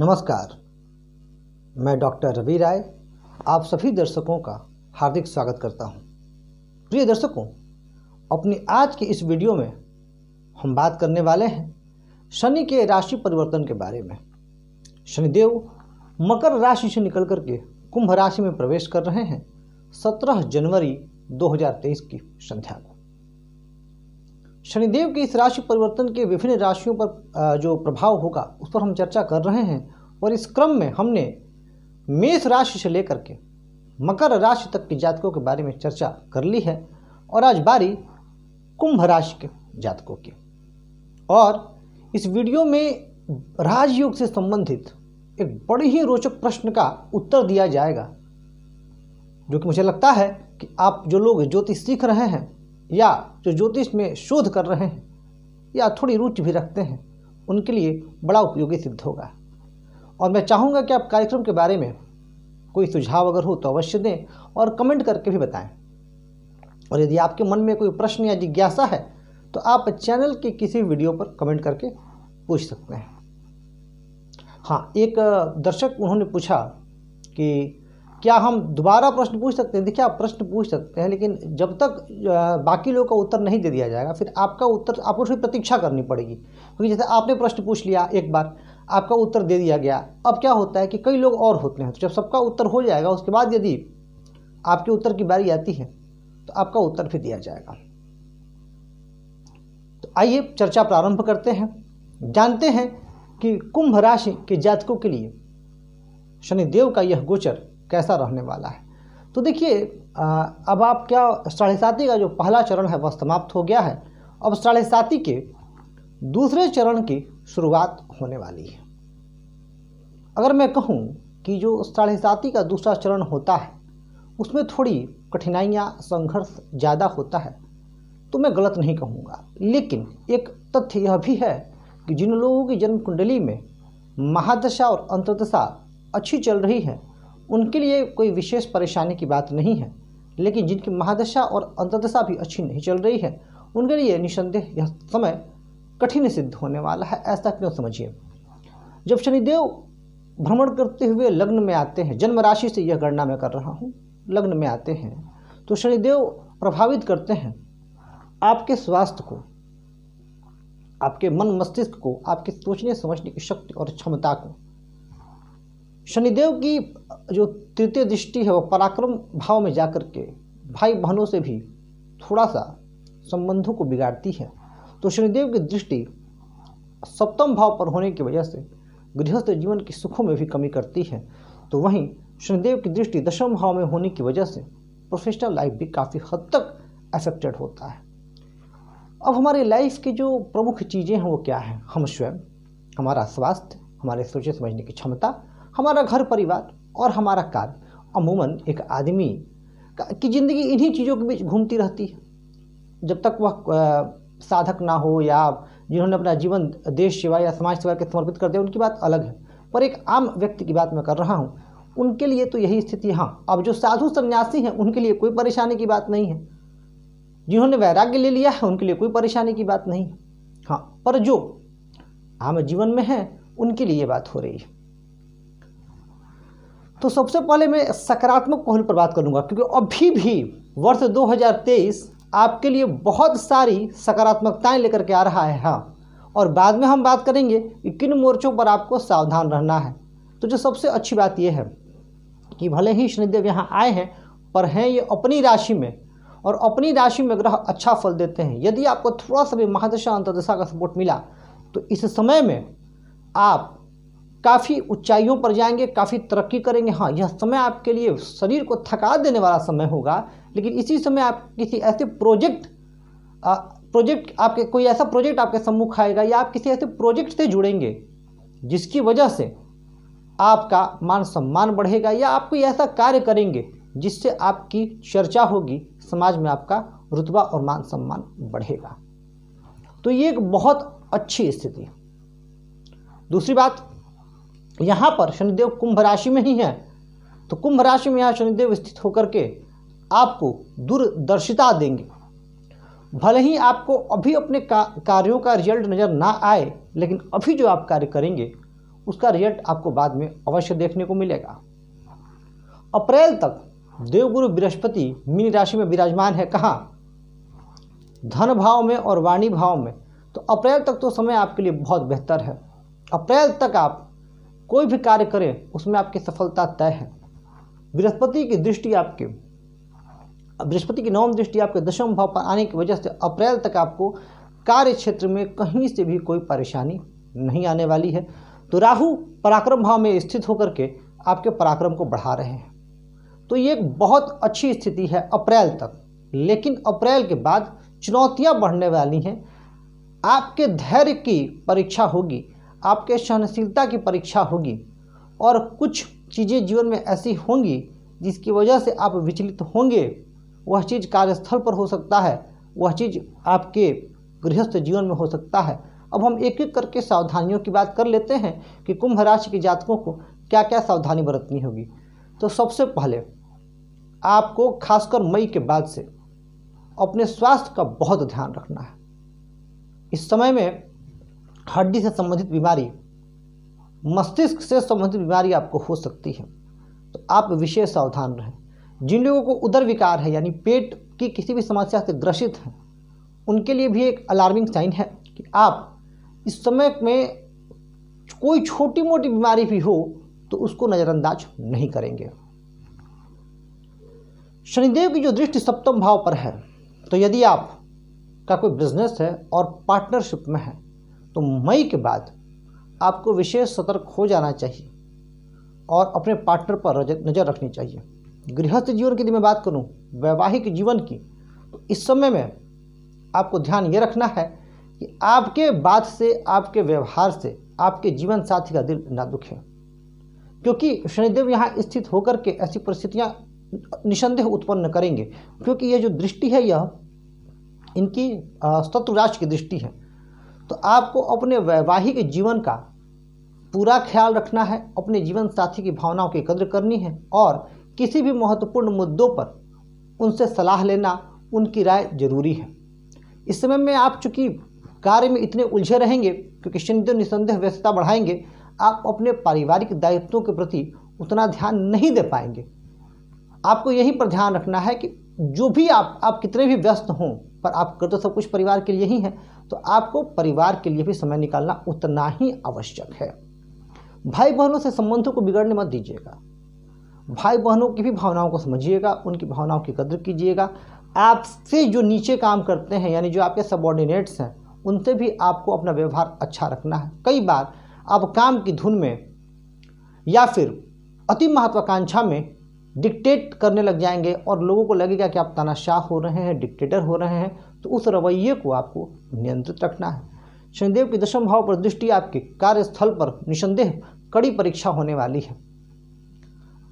नमस्कार, मैं डॉक्टर रवि राय आप सभी दर्शकों का हार्दिक स्वागत करता हूं। प्रिय दर्शकों, अपनी आज की इस वीडियो में हम बात करने वाले हैं शनि के राशि परिवर्तन के बारे में। शनिदेव मकर राशि से निकल करके कुंभ राशि में प्रवेश कर रहे हैं 17 जनवरी 2023 की संध्या को। शनिदेव के इस राशि परिवर्तन के विभिन्न राशियों पर जो प्रभाव होगा उस पर हम चर्चा कर रहे हैं और इस क्रम में हमने मेष राशि से लेकर के मकर राशि तक के जातकों के बारे में चर्चा कर ली है और आज बारी कुंभ राशि के जातकों की। और इस वीडियो में राजयोग से संबंधित एक बड़ी ही रोचक प्रश्न का उत्तर दिया जाएगा, जो कि मुझे लगता है कि आप जो लोग ज्योतिष सीख रहे हैं या जो ज्योतिष में शोध कर रहे हैं या थोड़ी रुचि भी रखते हैं उनके लिए बड़ा उपयोगी सिद्ध होगा। और मैं चाहूँगा कि आप कार्यक्रम के बारे में कोई सुझाव अगर हो तो अवश्य दें और कमेंट करके भी बताएं। और यदि आपके मन में कोई प्रश्न या जिज्ञासा है तो आप चैनल के किसी वीडियो पर कमेंट करके पूछ सकते हैं। हाँ, एक दर्शक उन्होंने पूछा कि क्या हम दोबारा प्रश्न पूछ सकते हैं। देखिए, आप प्रश्न पूछ सकते हैं, लेकिन जब तक बाकी लोगों का उत्तर नहीं दे दिया जाएगा फिर आपका उत्तर आपको थोड़ी प्रतीक्षा करनी पड़ेगी। क्योंकि जैसे आपने प्रश्न पूछ लिया, एक बार आपका उत्तर दे दिया गया, अब क्या होता है कि कई लोग और होते हैं, तो जब सबका उत्तर हो जाएगा उसके बाद यदि आपके उत्तर की बारी आती है तो आपका उत्तर भी दिया जाएगा। तो आइए चर्चा प्रारंभ करते हैं, जानते हैं कि कुंभ राशि के जातकों के लिए शनिदेव का यह गोचर कैसा रहने वाला है। तो देखिए, अब आप क्या 7.5 का जो पहला चरण है वह समाप्त हो गया है। अब 7.5 के दूसरे चरण की शुरुआत होने वाली है। अगर मैं कहूँ कि जो 7.5 का दूसरा चरण होता है उसमें थोड़ी कठिनाइयाँ, संघर्ष ज़्यादा होता है तो मैं गलत नहीं कहूँगा। लेकिन एक तथ्य यह भी है कि जिन लोगों की जन्म कुंडली में महादशा और अंतर्दशा अच्छी चल रही है उनके लिए कोई विशेष परेशानी की बात नहीं है, लेकिन जिनकी महादशा और अंतर्दशा भी अच्छी नहीं चल रही है उनके लिए निसंदेह यह समय कठिन सिद्ध होने वाला है। ऐसा क्यों? समझिए, जब शनिदेव भ्रमण करते हुए लग्न में आते हैं, जन्म राशि से यह गणना मैं कर रहा हूँ, लग्न में आते हैं तो शनिदेव प्रभावित करते हैं आपके स्वास्थ्य को, आपके मन मस्तिष्क को, आपके सोचने समझने की शक्ति और क्षमता को। शनिदेव की जो तृतीय दृष्टि है वह पराक्रम भाव में जाकर के भाई बहनों से भी थोड़ा सा संबंधों को बिगाड़ती है। तो शनिदेव की दृष्टि सप्तम भाव पर होने की वजह से गृहस्थ जीवन के सुखों में भी कमी करती है। तो वहीं शनिदेव की दृष्टि दशम भाव में होने की वजह से प्रोफेशनल लाइफ भी काफ़ी हद तक अफेक्टेड होता है। अब हमारी लाइफ की जो प्रमुख चीज़ें हैं वो क्या हैं? हम स्वयं, हमारा स्वास्थ्य, हमारे सोचने समझने की क्षमता, हमारा घर परिवार और हमारा कार्य। अमूमन एक आदमी की ज़िंदगी इन्हीं चीज़ों के बीच घूमती रहती है। जब तक वह साधक ना हो या जिन्होंने अपना जीवन देश सेवा या समाज सेवा के समर्पित कर दिया उनकी बात अलग है, पर एक आम व्यक्ति की बात मैं कर रहा हूँ, उनके लिए तो यही स्थिति। हाँ, अब जो साधु सन्यासी हैं उनके लिए कोई परेशानी की बात नहीं है, जिन्होंने वैराग्य ले लिया है उनके लिए कोई परेशानी की बात नहीं। हाँ, पर जो आम जीवन में है उनके लिए ये बात हो रही है। तो सबसे पहले मैं सकारात्मक पहलू पर बात करूंगा, क्योंकि अभी भी वर्ष 2023 आपके लिए बहुत सारी सकारात्मकताएं लेकर के आ रहा है। हाँ, और बाद में हम बात करेंगे कि किन मोर्चों पर आपको सावधान रहना है। तो जो सबसे अच्छी बात यह है कि भले ही शनिदेव यहाँ आए हैं पर हैं ये अपनी राशि में, और अपनी राशि में ग्रह अच्छा फल देते हैं। यदि आपको थोड़ा सा भी महादशा अंतर्दशा का सपोर्ट मिला तो इस समय में आप काफ़ी ऊंचाइयों पर जाएंगे, काफ़ी तरक्की करेंगे। हाँ, यह समय आपके लिए शरीर को थका देने वाला समय होगा, लेकिन इसी समय आप किसी ऐसे प्रोजेक्ट आपके कोई ऐसा प्रोजेक्ट आपके सम्मुख आएगा या आप किसी ऐसे प्रोजेक्ट से जुड़ेंगे जिसकी वजह से आपका मान सम्मान बढ़ेगा, या आप कोई ऐसा कार्य करेंगे जिससे आपकी चर्चा होगी, समाज में आपका रुतबा और मान सम्मान बढ़ेगा। तो ये एक बहुत अच्छी स्थिति। दूसरी बात, यहाँ पर शनिदेव कुंभ राशि में ही है, तो कुंभ राशि में यहाँ शनिदेव स्थित होकर के आपको दूरदर्शिता देंगे। भले ही आपको अभी अपने कार्यों का रिजल्ट नज़र ना आए, लेकिन अभी जो आप कार्य करेंगे उसका रिजल्ट आपको बाद में अवश्य देखने को मिलेगा। अप्रैल तक देवगुरु बृहस्पति मीन राशि में विराजमान है, कहाँ? धन भाव में और वाणी भाव में। तो अप्रैल तक तो समय आपके लिए बहुत बेहतर है। अप्रैल तक आप कोई भी कार्य करें उसमें आपकी सफलता तय है। बृहस्पति की नवम दृष्टि आपके दशम भाव पर आने की वजह से अप्रैल तक आपको कार्य क्षेत्र में कहीं से भी कोई परेशानी नहीं आने वाली है। तो राहु पराक्रम भाव में स्थित होकर के आपके पराक्रम को बढ़ा रहे हैं, तो ये एक बहुत अच्छी स्थिति है अप्रैल तक। लेकिन अप्रैल के बाद चुनौतियां बढ़ने वाली हैं। आपके धैर्य की परीक्षा होगी, आपके सहनशीलता की परीक्षा होगी, और कुछ चीज़ें जीवन में ऐसी होंगी जिसकी वजह से आप विचलित होंगे। वह चीज़ कार्यस्थल पर हो सकता है, वह चीज़ आपके गृहस्थ जीवन में हो सकता है। अब हम एक एक करके सावधानियों की बात कर लेते हैं कि कुंभ राशि के जातकों को क्या क्या सावधानी बरतनी होगी। तो सबसे पहले आपको खासकर मई के बाद से अपने स्वास्थ्य का बहुत ध्यान रखना है। इस समय में हड्डी से संबंधित बीमारी, मस्तिष्क से संबंधित बीमारी आपको हो सकती है, तो आप विशेष सावधान रहें। जिन लोगों को उदर विकार है यानी पेट की किसी भी समस्या से ग्रसित हैं, उनके लिए भी एक अलार्मिंग साइन है कि आप इस समय में कोई छोटी मोटी बीमारी भी हो तो उसको नज़रअंदाज नहीं करेंगे। शनिदेव की जो दृष्टि सप्तम भाव पर है, तो यदि आप का कोई बिजनेस है और पार्टनरशिप में है तो मई के बाद आपको विशेष सतर्क हो जाना चाहिए और अपने पार्टनर पर नज़र रखनी चाहिए। गृहस्थ जीवन की यदि मैं बात करूं, वैवाहिक जीवन की, तो इस समय में आपको ध्यान ये रखना है कि आपके बात से, आपके व्यवहार से आपके जीवन साथी का दिल ना दुखे, क्योंकि शनिदेव यहाँ स्थित होकर के ऐसी परिस्थितियाँ निसंदेह उत्पन्न करेंगे। क्योंकि ये जो दृष्टि है यह इनकी शत्रु राशि की दृष्टि है। तो आपको अपने वैवाहिक जीवन का पूरा ख्याल रखना है, अपने जीवन साथी की भावनाओं की कद्र करनी है और किसी भी महत्वपूर्ण मुद्दों पर उनसे सलाह लेना, उनकी राय जरूरी है। इस समय में आप चूँकि कार्य में इतने उलझे रहेंगे क्योंकि शनिदेव निसंदेह व्यस्तता बढ़ाएंगे, आप अपने पारिवारिक दायित्वों के प्रति उतना ध्यान नहीं दे पाएंगे। आपको यहीं पर ध्यान रखना है कि जो भी आप कितने भी व्यस्त हों, पर आप कर तो सब कुछ परिवार के लिए ही है, तो आपको परिवार के लिए भी समय निकालना उतना ही आवश्यक है। भाई बहनों से संबंधों को बिगड़ने मत दीजिएगा। भाई बहनों की भी भावनाओं को समझिएगा, उनकी भावनाओं की कद्र कीजिएगा। आपसे जो नीचे काम करते हैं यानी जो आपके सबऑर्डिनेट्स हैं, उनसे भी आपको अपना व्यवहार अच्छा रखना है। कई बार आप काम की धुन में या फिर अति महत्वाकांक्षा में डिक्टेट करने लग जाएंगे और लोगों को लगेगा कि आप तानाशाह हो रहे हैं, डिक्टेटर हो रहे हैं, तो उस रवैये को आपको नियंत्रित रखना है। शनिदेव की दशम भाव पर दृष्टि आपके कार्यस्थल पर निसंदेह कड़ी परीक्षा होने वाली है।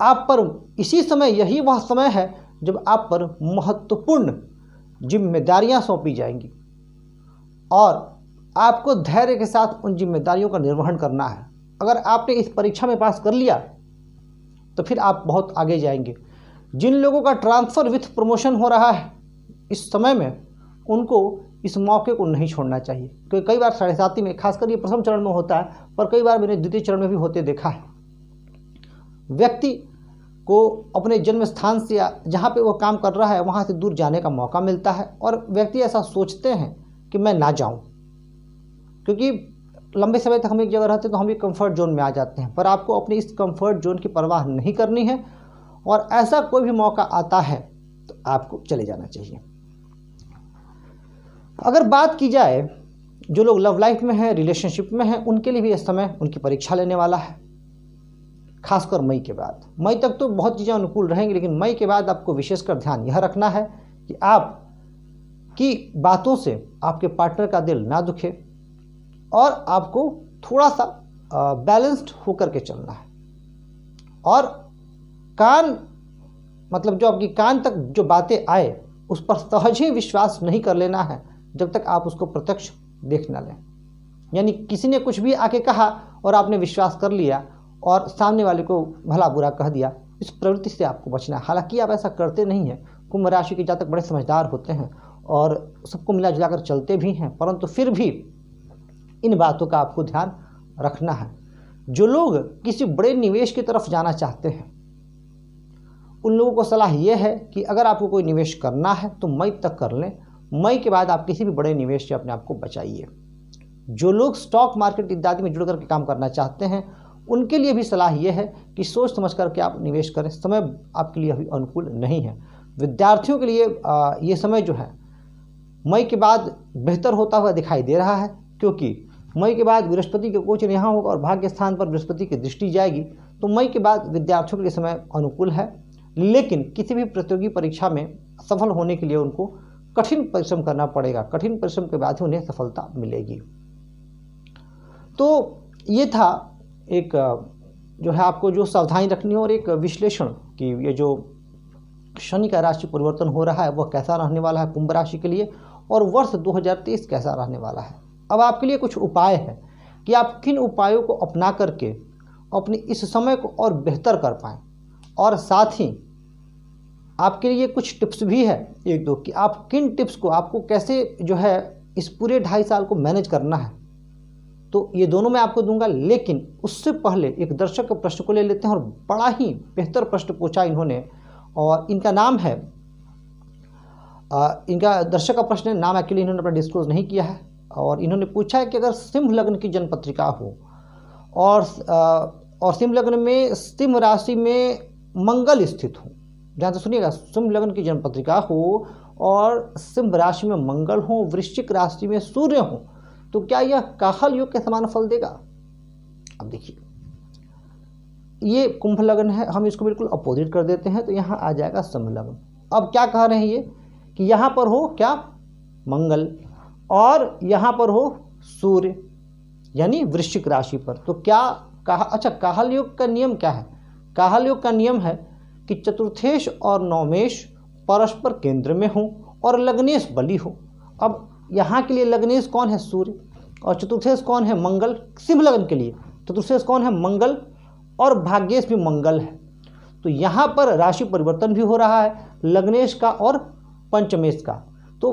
आप पर इसी समय, यही वह समय है जब आप पर महत्वपूर्ण जिम्मेदारियां सौंपी जाएंगी और आपको धैर्य के साथ उन जिम्मेदारियों का निर्वहन करना है। अगर आपने इस परीक्षा में पास कर लिया तो फिर आप बहुत आगे जाएंगे। जिन लोगों का ट्रांसफ़र विथ प्रमोशन हो रहा है इस समय में, उनको इस मौके को नहीं छोड़ना चाहिए, क्योंकि कई बार 7.5 में, खासकर ये प्रथम चरण में होता है, पर कई बार मैंने द्वितीय चरण में भी होते देखा है। व्यक्ति को अपने जन्म स्थान से या जहाँ पे वो काम कर रहा है वहाँ से दूर जाने का मौका मिलता है और व्यक्ति ऐसा सोचते हैं कि मैं ना जाऊँ, क्योंकि लंबे समय तक हम एक जगह रहते तो हम एक कंफर्ट जोन में आ जाते हैं। पर आपको अपनी इस कंफर्ट जोन की परवाह नहीं करनी है और ऐसा कोई भी मौका आता है तो आपको चले जाना चाहिए। अगर बात की जाए जो लोग लव लाइफ में हैं, रिलेशनशिप में हैं, उनके लिए भी इस समय उनकी परीक्षा लेने वाला है, खासकर मई के बाद। मई तक तो बहुत चीज़ें अनुकूल रहेंगी, लेकिन मई के बाद आपको विशेषकर ध्यान यह रखना है कि आप की बातों से आपके पार्टनर का दिल ना दुखे और आपको थोड़ा सा बैलेंस्ड होकर के चलना है। और कान, मतलब जो आपकी कान तक जो बातें आए उस पर सहज ही विश्वास नहीं कर लेना है जब तक आप उसको प्रत्यक्ष देख ना लें। यानी किसी ने कुछ भी आके कहा और आपने विश्वास कर लिया और सामने वाले को भला बुरा कह दिया, इस प्रवृत्ति से आपको बचना है। हालांकि आप ऐसा करते नहीं हैं, कुंभ राशि के जातक बड़े समझदार होते हैं और सबको मिला जुला कर चलते भी हैं, परंतु फिर भी इन बातों का आपको ध्यान रखना है। जो लोग किसी बड़े निवेश की तरफ जाना चाहते हैं उन लोगों को सलाह यह है कि अगर आपको कोई निवेश करना है तो मई तक कर लें। मई के बाद आप किसी भी बड़े निवेश से अपने आप को बचाइए। जो लोग स्टॉक मार्केट इत्यादि में जुड़ करके काम करना चाहते हैं उनके लिए भी सलाह यह है कि सोच समझ करके आप निवेश करें। समय आपके लिए अभी अनुकूल नहीं है। विद्यार्थियों के लिए ये समय जो है मई के बाद बेहतर होता हुआ दिखाई दे रहा है, क्योंकि मई के बाद बृहस्पति का गोचर यहाँ होगा और भाग्य स्थान पर बृहस्पति की दृष्टि जाएगी। तो मई के बाद विद्यार्थियों के लिए समय अनुकूल है, लेकिन किसी भी प्रतियोगी परीक्षा में सफल होने के लिए उनको कठिन परिश्रम करना पड़ेगा। कठिन परिश्रम के बाद ही उन्हें सफलता मिलेगी। तो ये था एक जो है आपको जो सावधानी रखनी है और एक विश्लेषण कि ये जो शनि का राशि परिवर्तन हो रहा है वह कैसा रहने वाला है कुंभ राशि के लिए, और वर्ष 2023 कैसा रहने वाला है। अब आपके लिए कुछ उपाय है कि आप किन उपायों को अपना करके अपने इस समय को और बेहतर कर पाएँ, और साथ ही आपके लिए कुछ टिप्स भी है एक दो कि आप किन टिप्स को आपको कैसे जो है इस पूरे 2.5 साल को मैनेज करना है। तो ये दोनों मैं आपको दूंगा, लेकिन उससे पहले एक दर्शक के प्रश्न को ले लेते हैं। और बड़ा ही बेहतर प्रश्न पूछा इन्होंने, और इनका नाम है इनका दर्शक का प्रश्न है, नाम एक्चुअली इन्होंने अपना डिस्क्लोज नहीं किया है, और इन्होंने पूछा है कि अगर सिंह लग्न की जन्म पत्रिका हो और सिंह लग्न में सिंह राशि में मंगल स्थित हो, ध्यान से सुनिएगा, सिंह लग्न की जन्म पत्रिका हो और सिंह राशि में मंगल हो, वृश्चिक राशि में सूर्य हो, तो क्या यह काहल योग के समान फल देगा। अब देखिए ये कुंभ लग्न है, हम इसको बिल्कुल अपोजिट कर देते हैं, तो यहाँ आ जाएगा सिंह लग्न। अब क्या कह रहे हैं ये कि यहाँ पर हो क्या मंगल और यहाँ पर हो सूर्य, यानी वृश्चिक राशि पर। तो क्या कहा, अच्छा काहल योग का नियम क्या है। काहल योग का नियम है कि चतुर्थेश और नवमेश परस्पर केंद्र में हो और लग्नेश बली हो। अब यहाँ के लिए लग्नेश कौन है, सूर्य, और चतुर्थेश कौन है, मंगल। सिंह लग्न के लिए चतुर्थेश कौन है, मंगल, और भाग्येश भी मंगल है। तो यहाँ पर राशि परिवर्तन भी हो रहा है, लग्नेश का और पंचमेश का। तो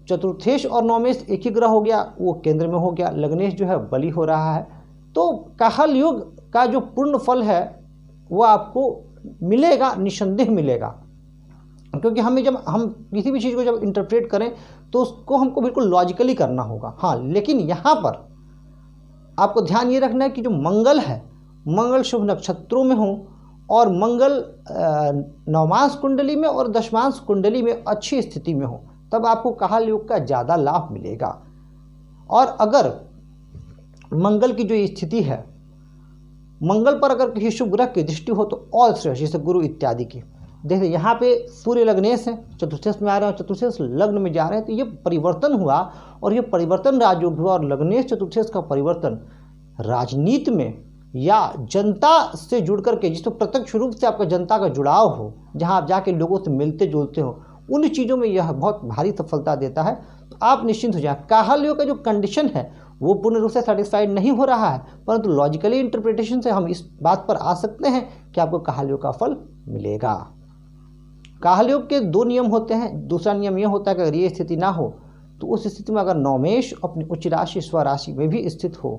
चतुर्थेश और नवमेश एक ही ग्रह हो गया, वो केंद्र में हो गया, लग्नेश जो है बली हो रहा है। तो काहल योग का जो पूर्ण फल है वो आपको मिलेगा, निसंदेह मिलेगा, क्योंकि हमें जब हम किसी भी चीज़ को जब इंटरप्रेट करें तो उसको हमको बिल्कुल लॉजिकली करना होगा। हाँ, लेकिन यहाँ पर आपको ध्यान ये रखना है कि जो मंगल है, मंगल शुभ नक्षत्रों में हो और मंगल नवमांश कुंडली में और दशमांश कुंडली में अच्छी स्थिति में हो, तब आपको काहल योग का ज़्यादा लाभ मिलेगा। और अगर मंगल की जो स्थिति है, मंगल पर अगर किसी शुभ ग्रह की दृष्टि हो तो और श्रेष्ठ, जैसे गुरु इत्यादि की। देखिए यहाँ पे सूर्य लग्नेश है, चतुर्थेश में आ रहे हैं, चतुर्थेश लग्न में जा रहे हैं, तो ये परिवर्तन हुआ, और ये परिवर्तन राजयोग हुआ। और लग्नेश चतुर्थेश का परिवर्तन राजनीति में या जनता से जुड़ करके, जिसमें प्रत्यक्ष रूप से आपका जनता का जुड़ाव हो, जहाँ आप जाके लोगों से मिलते जुलते हो, उन चीज़ों में यह बहुत भारी सफलता देता है। तो आप निश्चिंत हो जाए। काहल योग का जो कंडीशन है वो पूर्ण रूप से सेटिस्फाइड नहीं हो रहा है, परंतु लॉजिकली इंटरप्रिटेशन से हम इस बात पर आ सकते हैं कि आपको काहल योग का फल मिलेगा। काहल योग के 2 नियम होते हैं। दूसरा नियम यह होता है कि अगर ये स्थिति ना हो तो उस स्थिति में अगर नवमेश अपनी उच्च राशि स्वराशि में भी स्थित हो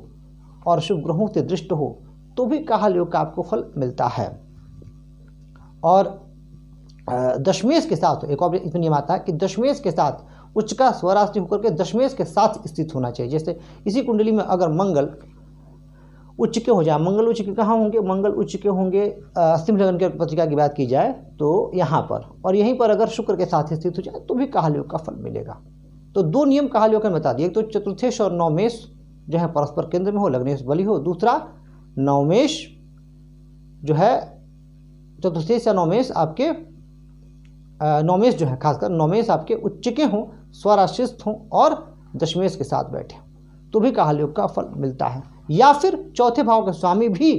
और शुभ ग्रहों से दृष्ट हो तो भी काहल योग का आपको फल मिलता है। और दशमेश के साथ एक और इसमें नियम आता है कि दशमेश के साथ उच्च का स्वराशि होकर के दशमेश के साथ स्थित होना चाहिए। जैसे इसी कुंडली में अगर मंगल उच्च के हो जाए, मंगल उच्च के कहाँ होंगे, मंगल उच्च के होंगे सिंह लग्न के पत्रिका की बात की जाए तो यहाँ पर, और यहीं पर अगर शुक्र के साथ स्थित हो जाए तो भी काहल योग का फल मिलेगा। तो 2 नियम काहल योग का बता दिए, एक तो चतुर्थेश और नवमेश जो है परस्पर केंद्र में हो, लग्नेश बली हो। दूसरा नवमेश जो है चतुर्थेश या नवमेश आपके नवमेश जो है, खासकर नवमेश आपके उच्च के हों, स्वराशिस्थ हों और दशमेश के साथ बैठे तो भी काहल योग का फल मिलता है। या फिर चौथे भाव के स्वामी भी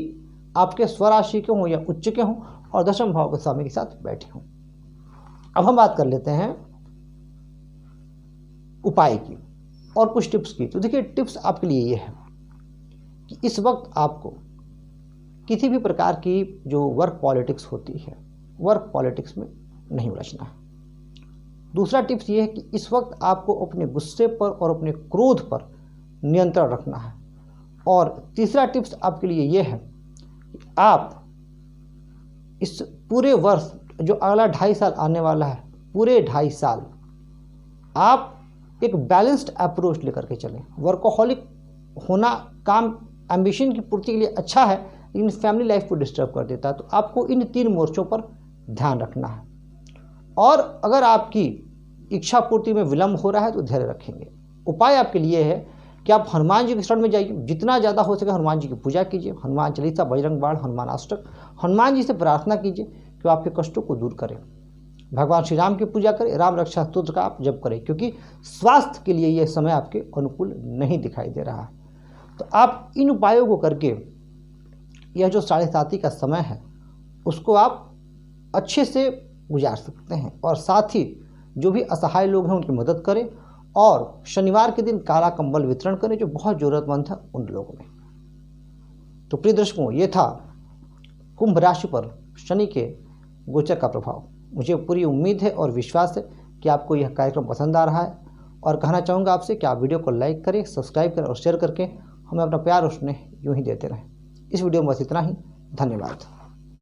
आपके स्वराशि के हों या उच्च के हों और दशम भाव के स्वामी के साथ बैठे हों। अब हम बात कर लेते हैं उपाय की और कुछ टिप्स की। तो देखिए टिप्स आपके लिए ये है कि इस वक्त आपको किसी भी प्रकार की जो वर्क पॉलिटिक्स होती है, वर्क पॉलिटिक्स में नहीं उलझना है। दूसरा टिप्स ये है कि इस वक्त आपको अपने गुस्से पर और अपने क्रोध पर नियंत्रण रखना है। और तीसरा टिप्स आपके लिए ये है कि आप इस पूरे वर्ष जो अगला 2.5 साल आने वाला है, पूरे 2.5 साल आप एक बैलेंस्ड अप्रोच लेकर के चलें। वर्कोहॉलिक होना काम एम्बिशन की पूर्ति के लिए अच्छा है, लेकिन फैमिली लाइफ को डिस्टर्ब कर देता है। तो आपको इन 3 मोर्चों पर ध्यान रखना है। और अगर आपकी इच्छा पूर्ति में विलंब हो रहा है तो धैर्य रखेंगे। उपाय आपके लिए है कि आप हनुमान जी के शरण में जाइए, जितना ज़्यादा हो सके हनुमान जी की पूजा कीजिए, हनुमान चालीसा, बजरंग बाण, हनुमान अष्टक, हनुमान जी से प्रार्थना कीजिए कि वो आपके कष्टों को दूर करें। भगवान श्री राम की पूजा करें, राम रक्षा स्तोत्र का आप जप करें, क्योंकि स्वास्थ्य के लिए यह समय आपके अनुकूल नहीं दिखाई दे रहा है। तो आप इन उपायों को करके यह जो 7.5 का समय है उसको आप अच्छे से गुजार सकते हैं। और साथ ही जो भी असहाय लोग हैं उनकी मदद करें, और शनिवार के दिन काला कंबल वितरण करें जो बहुत ज़रूरतमंद है उन लोगों में। तो प्रिय दर्शकों, ये था कुंभ राशि पर शनि के गोचर का प्रभाव। मुझे पूरी उम्मीद है और विश्वास है कि आपको यह कार्यक्रम पसंद आ रहा है, और कहना चाहूँगा आपसे कि आप वीडियो को लाइक करें, सब्सक्राइब करें और शेयर करके हमें अपना प्यार और स्नेह यूँ ही देते रहें। इस वीडियो में बस इतना ही। धन्यवाद।